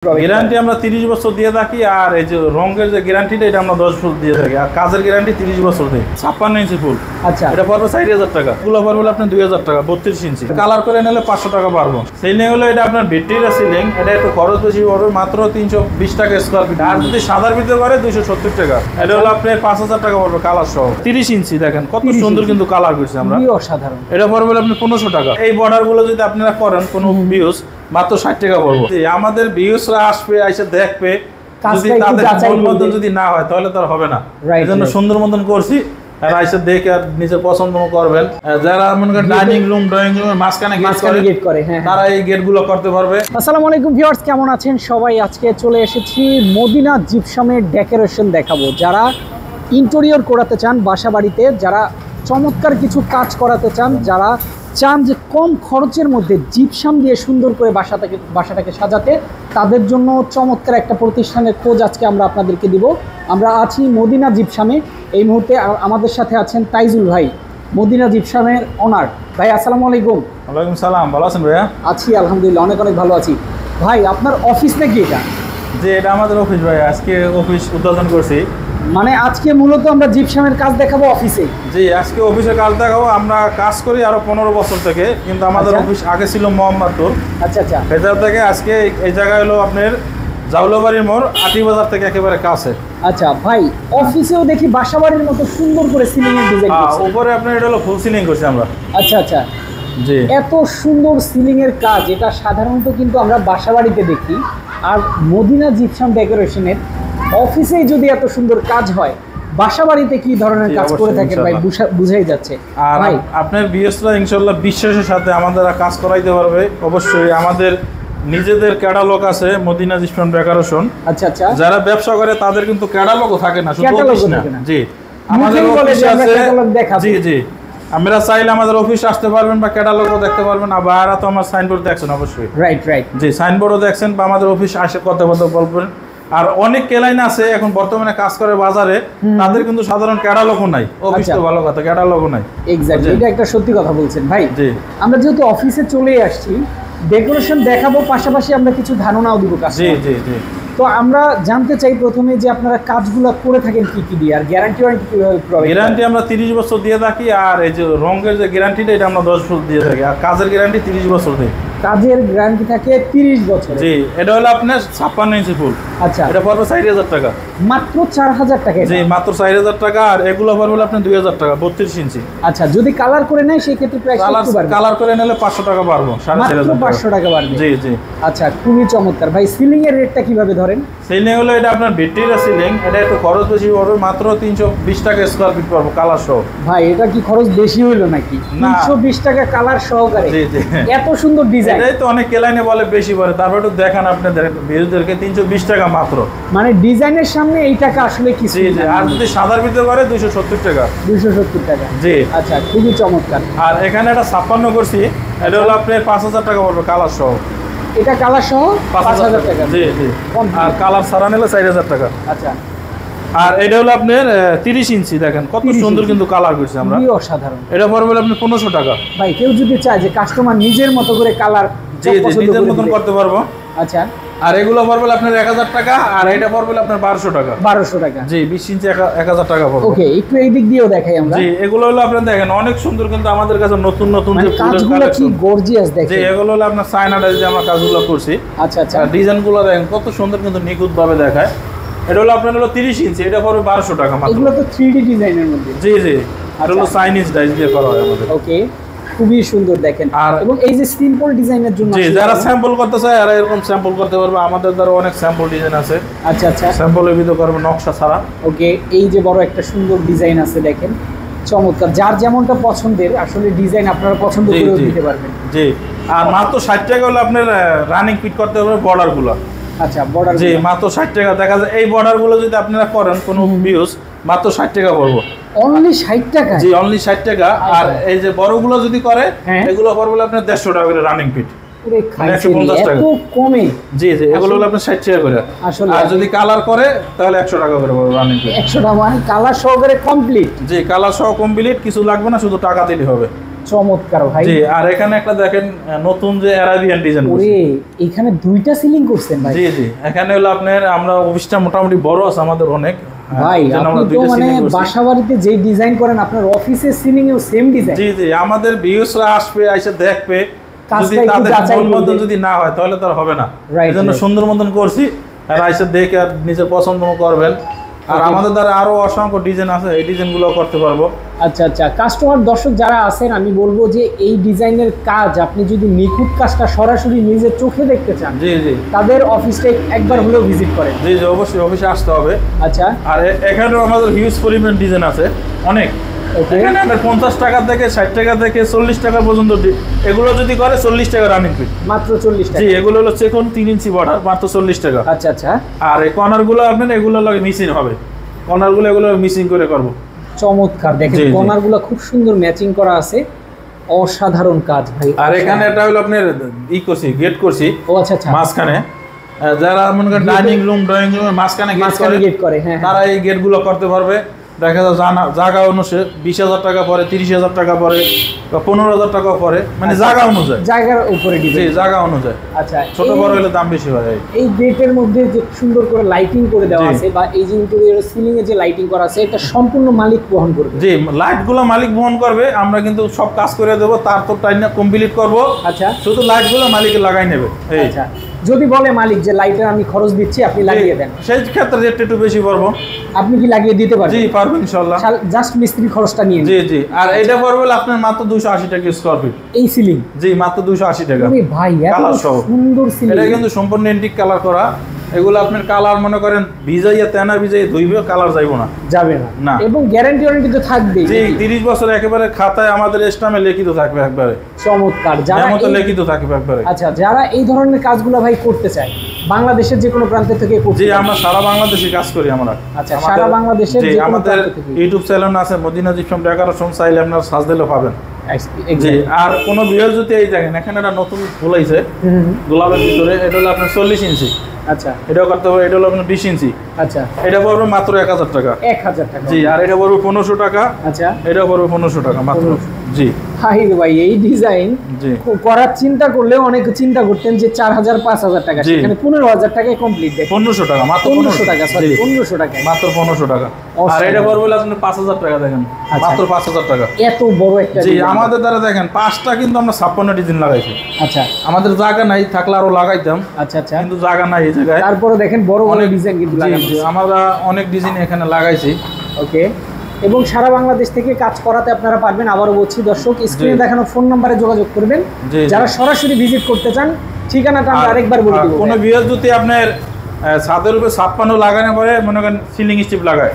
Guarantee আমরা 30 বছর দিয়ে থাকি। আর এই যে রঙের যে গ্যারান্টিটা এটা আমরা 10 বছর দিয়ে থাকি। আর কাজের গ্যারান্টি 30 বছর দেই। 56 ইঞ্চি ফুল। আচ্ছা, এটা পড়বে 40,000 টাকা। এগুলো পড়বে আপনার 2000 টাকা। 32 ইঞ্চি কালার করে নিলে 500 টাকা পারবো। সিলিং হলো এটা আপনার ভিক্টোরিয়া সিলিং। এটা একটু খরচ বেশি পড়বে, মাত্র 320 টাকা স্কয়ার ফিট। আর যদি সাদার ভিতরে করে 270 টাকা। এটা হলো আপনার 5000 টাকা পড়বে কালার সহ। 30 ইঞ্চি দেখেন কত সুন্দর কিন্তু কালার করছে আমরা। অসাধারণ। এটা পড়বে আপনি 1500 টাকা। এই বর্ডার গুলো যদি আপনারা করেন কোনো ভিউজ মাত্র 60 টাকা পড়বো। আমাদের ভিউজরা আসবে, এসে দেখবে, যদি তাদের মতন যদি না হয় তাহলে তার হবে না। এই জন্য সুন্দর মতন করছি। আর এসে দেখে আর নিজের পছন্দ করবেন। যারা মনে করেন ডাইনিং রুম, ড্রয়িং রুমের মাঝখানে গেট করে, তারা এই গেট গুলো করতে পারবে। আসসালামু আলাইকুম ভিউয়ার্স, কেমন আছেন সবাই? আজকে চলে এসেছি মদিনা জিপসামের ডেকোরেশন দেখাবো। যারা ইন্টেরিয়র করাতে চান বাসা বাড়িতে, যারা চমৎকার কিছু কাজ করাতে চান, যারা চান যে কম খরচের মধ্যে জিপসাম দিয়ে সুন্দর করে বাসাটাকে সাজাতে, তাদের জন্য চমৎকার একটা প্রতিষ্ঠানের খোঁজ আজকে আমরা আপনাদেরকে দিব। আমরা আছি মদিনা জিপসামে। এই মুহূর্তে আমাদের সাথে আছেন তাইজুল ভাই, মদিনা জিপসামের ওনার। ভাই আসসালামু আলাইকুম। ওয়ালাইকুম সালাম। ভালো আছেন ভাইয়া? আছি আলহামদুলিল্লাহ, অনেক অনেক ভালো আছি। ভাই আপনার অফিস নাকি এটা? যে এটা আমাদের অফিস ভাই, আজকে অফিস উদ্বোধন করছি। মানে আজকে মূলত আমরা জিপসামের কাজ দেখাবো অফিসে? জি, আজকে অফিসে কাজ দেখাবো। আমরা কাজ করি আরো 15 বছর থেকে, কিন্তু আমাদের অফিস আগে ছিল মোহাম্মদপুর। আচ্ছা আচ্ছা। ভেতর থেকে আজকে এই জায়গায় হলো আপনার জাউলাবাড়ির মোড়, আটি বাজার থেকে একেবারে কাছে। আচ্ছা ভাই, অফিসেও দেখি বাসাবাড়ির মতো সুন্দর করে সিলিং এর ডিজাইন করছেন। উপরে আপনার এটা হলো ফুল সিলিং করছি আমরা। আচ্ছা আচ্ছা। জি, এত সুন্দর সিলিং এর কাজ এটা সাধারণত কিন্তু আমরা বাসাবাড়িতে দেখি। আর মদিনা জিপসাম ডেকোরেশনের অফিসেই যদি এত সুন্দর কাজ হয়, বাসাবাড়িতে কি ধরনের কাজ করে থাকেন ভাই বুঝাই যাচ্ছে। আর ভাই আপনার বিএসরা ইনশাআল্লাহ বিশ্বাসের সাথে আমাদের কাজ করাইতে পারবে। অবশ্যই আমাদের নিজেদের ক্যাটালগ আছে মদিনা জিপসাম ডেকোরেশন। আচ্ছা আচ্ছা। যারা ব্যবসা করে তাদের কিন্তু ক্যাটালগও থাকে না, শুধু অফিস না। জি, আমাদের অফিস আছে। জি জি, আমরা চাইলে আমাদের অফিস আসতে পারবেন বা ক্যাটালগও দেখতে পারবেন। আর বাইরে তো আমার সাইনবোর্ড দেখছেন অবশ্যই। Right right. জি, সাইনবোর্ডও দেখছেন বা আমাদের অফিস আসে কথা বলবেন। আর অনেক ক্লায়েন্ট আছে এখন বর্তমানে কাজ করে বাজারে, তাদের কিন্তু সাধারণ ক্যাটালগও নাই। অফিস তো ভালো কথা, ক্যাটালগও নাই। এক্স্যাক্টলি, এটা একটা সত্যি কথা বলছেন ভাই। জি, আমরা যেহেতু অফিসে চলে আসছি, ডেকোরেশন দেখাবো, পাশাপাশি আমরা কিছু ধারণাও দিব কাস্টমার। জি জি জি। তো আমরা জানতে চাই প্রথমে যে আপনারা কাজগুলো করে থাকেন কি কি দিয়ে, আর গ্যারান্টি ওয়ারেন্টি কিভাবে প্রোভাইড? গ্যারান্টি আমরা 30 বছর দিয়ে থাকি। আর এই যে রঙের যে গ্যারান্টিটা এটা আমরা 10 বছর দিয়ে থাকি। আর কাজের গ্যারান্টি 30 বছর দেই। কাজের গ্যারান্টি থাকে 30 বছর। জি, এটা হলো আপনার 56 ইঞ্চি ফুল। আচ্ছা, এটা পড়বে 4000 টাকা। মাত্র 4000 টাকা? জি, মাত্র 4000 টাকা। আর এগুলো পড়বে আপনার 2000 টাকা। 32 ইঞ্চি। আচ্ছা, যদি কালার করে নেয় সেই ক্ষেত্রে প্রাইস একটু বাড়বে? কালার করে নিলে 500 টাকা বাড়বে। 4500 500 টাকা বাড়বে। জি জি। আচ্ছা, খুবই চমৎকার ভাই। সিলিং এর রেটটা কিভাবে ধরেন? সিলিং হলো এটা আপনার ভিক্টোরিয়া সিলিং। এটা একটু খরচ বেশি পড়বে, মাত্র 320 টাকা স্কয়ার ফিট পড়বে কালার সহ। ভাই এটা কি খরচ বেশি হইলো নাকি? 320 টাকা কালার সহকারে? জি জি। এত সুন্দর ডিজাইন। এটাই তো অনেক ক্লায়েন্ট বলে বেশি পড়ে, তারপর একটু দেখান আপনাদের ভিউয়ারদেরকে 320 টাকা মাত্র। মানে ডিজাইনের সামনে এই টাকা আসলে কি? জি জি। আর যদি সাদার ভিতরে করে 270 টাকা। 270 টাকা। জি। আচ্ছা, খুবই চমৎকার। আর এখানে একটা 56 করছি, এটা হলো আপনার 5000 টাকা পড়বে কালার সহ। এটা কালার সহ 5000 টাকা? জি জি। আর কালার ছাড়া নিলে 4000 টাকা। আচ্ছা। আর এটা হলো আপনার 30 ইঞ্চি দেখেন কত সুন্দর কিন্তু কালার করছি আমরা। কি অসাধারণ। এটা পড়বে আপনি 1500 টাকা। ভাই কেউ যদি চায় যে কাস্টমার নিজের মতো করে কালার জি জি নিজের মতন করতে পারবো। আচ্ছা। আর এগুলো পড়বে আপনার 1000 টাকা। আর এটা পড়বে আপনার 1200 টাকা। 1200 টাকা। জি, 20 ইঞ্চি 1000 টাকা পড়বে। ওকে, একটু এই দিক দিয়েও দেখাই আমরা। জি, এগুলো হলো আপনারা দেখেন অনেক সুন্দর কিন্তু আমাদের কাছে নতুন নতুন যে কাজগুলো কি গর্জিয়াস দেখেন। জি, এগুলো হলো আপনার চায়না ডাইজ যে আমরা কাজগুলো করছি। আচ্ছা আচ্ছা। ডিজাইনগুলো দেখেন কত সুন্দর কিন্তু নিখুঁত ভাবে দেখায়। এটা হলো আপনার হলো 30 ইঞ্চি, এটা পড়বে 1200 টাকা মাত্র। এগুলো তো 3D ডিজাইনের মধ্যে? জি জি। আর হলো চাইনিজ ডাইজ দিয়ে করা হয় আমাদের। ওকে, খুবই সুন্দর দেখেন। আর এবং এই যে সিম্পল ডিজাইনের জন্য জি, যারা স্যাম্পল করতে চায় আর এরকম স্যাম্পল করতে পারবে। আমাদের দ্বারা অনেক স্যাম্পল ডিজাইন আছে। আচ্ছা আচ্ছা। স্যাম্পলের ভিতর করবে নকশা ছাড়া। ওকে, এই যে বড় একটা সুন্দর ডিজাইন আছে দেখেন, চমৎকার। যার যেমনটা পছন্দের আসলে ডিজাইন আপনারা পছন্দ করে দিতে পারবেন। জি। আর মাত্র 60 টাকা হলো আপনার রানিং ফিট করতে হবে বর্ডারগুলো। আচ্ছা, বর্ডার। জি, মাত্র 60 টাকা। দেখা যায় এই বর্ডারগুলো যদি আপনারা করেন কোনো ভিউজ মাত্র 60 টাকা পড়বে। অনলি 60 টাকা? জি, অনলি 60 টাকা। আর এই যে বড়গুলো যদি করে এগুলো পড়বে আপনার 150 টাকা করে রানিং ফিট। এত কমে? জি জি, এগুলো হলো আপনার 60 টাকা করে। আসলে আর যদি কালার করে তাহলে 100 টাকা করে পড়বে রানিং ফিট। 100 টাকা মানে কালার সহকারে কমপ্লিট? জি, কালার সহ কমপ্লিট, কিছু লাগবে না, শুধু টাকা দিলেই হবে। চমৎকার ভাই। জি, আর এখানে একটা দেখেন নতুন যে অ্যারাবিয়ান ডিজাইন। ওরে এখানে দুইটা সিলিং করছেন ভাই? জি জি, এখানে হলো আপনার আমরা অফিসটা মোটামুটি বড় আছে আমাদের অনেক ভাই। আপনি তো মানে বাসাবাড়িতে যে ডিজাইন করেন আপনার অফিসের সিলিং এও সেম ডিজাইন? জি জি, আমাদের ভিউয়ার্সরা আসবে এসে দেখবে, যদি তাদের মন মতন যদি না হয় তাহলে তো আর হবে না। এজন্য সুন্দর মতন করছি, আর এসে দেখে আর নিজের পছন্দ করবেন। আর আমাদের দ্বারা আরো অসংখ্য ডিজাইন আছে, এই ডিজাইনগুলো করতে পারবো। আচ্ছা আচ্ছা, কাস্টমার দর্শক যারা আছেন আমি বলবো যে এই ডিজাইনের কাজ আপনি যদি নিখুঁত কাজটা সরাসরি নিজের চোখে দেখতে চান, জি জি, তাদের অফিসটা একবার হলেও ভিজিট করেন। জি জি, অবশ্যই অফিসে আসতে হবে। আচ্ছা, আর এখানেও আমাদের হিউজ পরিমাণ ডিজাইন আছে অনেক। এখানে আমরা 50 টাকা থেকে 60 টাকা থেকে 40 টাকা পর্যন্ত, এগুলো যদি করে 40 টাকা রানিং ফিট, মাত্র 40 টাকা। জি, এগুলো হলো চেকন 3 ইঞ্চি বর্ডার, মাত্র 40 টাকা। আচ্ছা আচ্ছা, আর এই কর্নারগুলো আপনার এগুলো লাগে মিসিং হবে, কর্নারগুলো এগুলো মিসিং করে করব। চমৎকার, দেখেন কর্নারগুলো খুব সুন্দর ম্যাচিং করা আছে, অসাধারণ কাজ ভাই। আর এখানে এটা হলো আপনার করছি, গেট করছি। ও আচ্ছা আচ্ছা, মাঝখানে যারা মনে করেন ডাইনিং রুম ড্রয়িং রুমের মাঝখানে গেট করে, হ্যাঁ, তারা এই গেটগুলো করতে পারবে। দেখা যায় জায়গা অনুসারে 20,000 টাকা পরে, 30,000 টাকা পরে, বা 15,000 টাকা পরে, মানে জায়গা অনুযায়ী, জায়গার উপরে ডিপেন্ড, জায়গা অনুযায়ী। আচ্ছা, ছোট বড় হলে দাম বেশি হয়। এই গেটের মধ্যে যে সুন্দর করে লাইটিং করে দেওয়া আছে, বা এই যে ইন্টেরিয়র সিলিং এ যে লাইটিং করা আছে, এটা সম্পূর্ণ মালিক বহন করবে? জি, লাইটগুলো মালিক বহন করবে, আমরা কিন্তু সব কাজ করে দেব, তার তো টাইম কমপ্লিট করব। আচ্ছা, শুধু লাইটগুলো মালিক লাগাই নেবে। আচ্ছা, যদি বলে মালিক যে লাইটের আমি খরচ দিচ্ছি, আপনি লাগিয়ে দেন, সেই ক্ষেত্রে রেটটা একটু বেশি পড়বো। আপনি কি লাগিয়ে দিতে পারবেন? জি, পারবো ইনশাআল্লাহ। জাস্ট মিস্ত্রি খরচটা নিয়ে। জি জি, আর এটা পড়বে আপনার মাত্র 280 টাকা স্কয়ার ফিট এই সিলিং। জি, মাত্র 280 টাকা। আরে ভাই, এত সুন্দর সিলিং। এটা কিন্তু সম্পূর্ণ এন্টিক কালার করা। এগুলো আপনার কালার মনে করেন ভিজাইয়া তেনা ভিজাইয়া ধুইবে, কালার যাইবো না, যাবে না, এবং গ্যারান্টি ওয়ারেন্টি তো থাকবেই। জি, 30 বছর একেবারে খাতায় আমাদের স্টামে লিখিত থাকবে একবারে। চমৎকার, যারা মতো লিখিত থাকবে একবারে। আচ্ছা, যারা এই ধরনের কাজগুলো ভাই করতে চায়, বাংলাদেশের যে কোনো প্রান্ত থেকে করতে? জি, আমরা সারা বাংলাদেশে কাজ করি আমরা। আচ্ছা, সারা বাংলাদেশের যে কোনো প্রান্ত থেকে। ইউটিউব চ্যানেল আছে মদিনা জিপসাম ডেকোরেশন, চাইলে আপনারা সার্চ দিলে পাবেন। জি, আর কোন ভিউয়ার যদি এই দেখেন এখানে একটা নতুন ফুল আইছে গোলাপের ভিতরে, এটা হলো আপনার 40 ইঞ্চি। আচ্ছা, এটাও করতে হবে, এটা হলো আপনার 20 ইঞ্চি। আচ্ছা, এটা পড়বে মাত্র 1000 টাকা। 1000 টাকা? জি, আর এটা পড়বে 1500 টাকা। আচ্ছা, এটাও পড়বে 1500 টাকা মাত্র। জি ভাই, এই ডিজাইন করার চিন্তা করলে অনেক চিন্তা করতেন যে 4000 5000 টাকা, সেখানে 15000 টাকায় কমপ্লিট। 1500 টাকা মাত্র, 1500 টাকা, সরি 1500 টাকা, মাত্র 1500 টাকা। আর এটা পড়বে আপনি 5000 টাকা, দেখেন মাত্র 5000 টাকা। এত বড় একটা। জি, আমাদের দ্বারা দেখেন 5টা কিন্তু আমরা 56 ডিজাইন লাগাইছি। আচ্ছা, আমাদের জায়গা নাই, থাকলে আরো লাগাইতাম। আচ্ছা আচ্ছা, কিন্তু জায়গা নাই এই জায়গায়। তারপরে দেখেন বড় বড় ডিজাইন কিন্তু লাগাইছি, আমরা অনেক ডিজাইন এখানে লাগাইছি। ওকে, এবং সারা বাংলাদেশ থেকে কাজ করাতে আপনারা পারবেন। আবারও বলছি দর্শক, স্ক্রিনে দেখানো ফোন নম্বরে যোগাযোগ করবেন যারা সরাসরি ভিজিট করতে চান। ঠিকানাটা আমি আরেকবার বলে দেব। কোনো ভিউয়ার যদি আপনার ছাদের উপরে 56 লাগানোর পরে মনে করেন সিলিং স্ট্রিপ লাগায়,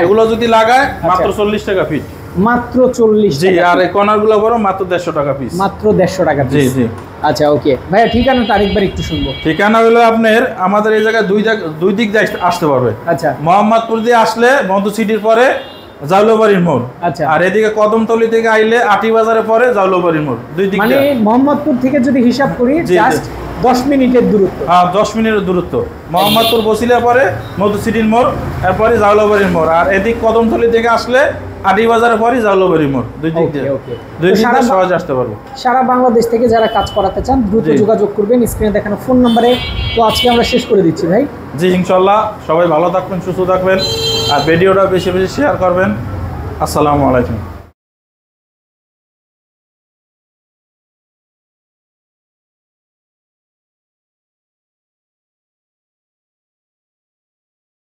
এগুলো যদি লাগায় মাত্র 40 টাকা ফিট, মাত্র 40। জি, আর এই কর্নারগুলো বড় মাত্র 150 টাকা পিস, মাত্র 150 টাকা পিস। জি জি, আচ্ছা ওকে ভাইয়া, ঠিকানাটা আরেকবার একটু শুনবো। ঠিকানা হলো আপনার আমাদের এই জায়গায় দুই দিক দিয়ে আসতে পারবে। আচ্ছা, মোহাম্মদপুর দিয়ে আসলে বন্ধু সিটির পরে জাউলাবাড়ির মোড়। আচ্ছা, আর এদিকে কদমতলি থেকে আইলে আটি বাজারের পরে জাউলাবাড়ির মোড়, দুই দিক। মানে মোহাম্মদপুর থেকে যদি হিসাব করি জাস্ট 10 মিনিটের দূরত্ব। হ্যাঁ, 10 মিনিটের দূরত্ব। মোহাম্মদপুর বসিলা পরে মধু সিটির মোড়, এরপরে জাউলাবাড়ির মোড়। আর এদিক কদমতলি থেকে আসলে আটি বাজারের পরে জাউলাবাড়ির মোড়, দুই দিক দিয়ে সহজে আসতে পারবো। সারা বাংলাদেশ থেকে যারা কাজ করাতে চান দ্রুত যোগাযোগ করবেন স্ক্রিনে দেখানো ফোন নম্বরে। তো আজকে আমরা শেষ করে দিচ্ছি ভাই। জি, ইনশাল্লাহ সবাই ভালো থাকবেন, সুস্থ থাকবেন, আর ভিডিওটা বেশি বেশি শেয়ার করবেন। আসসালামু আলাইকুম।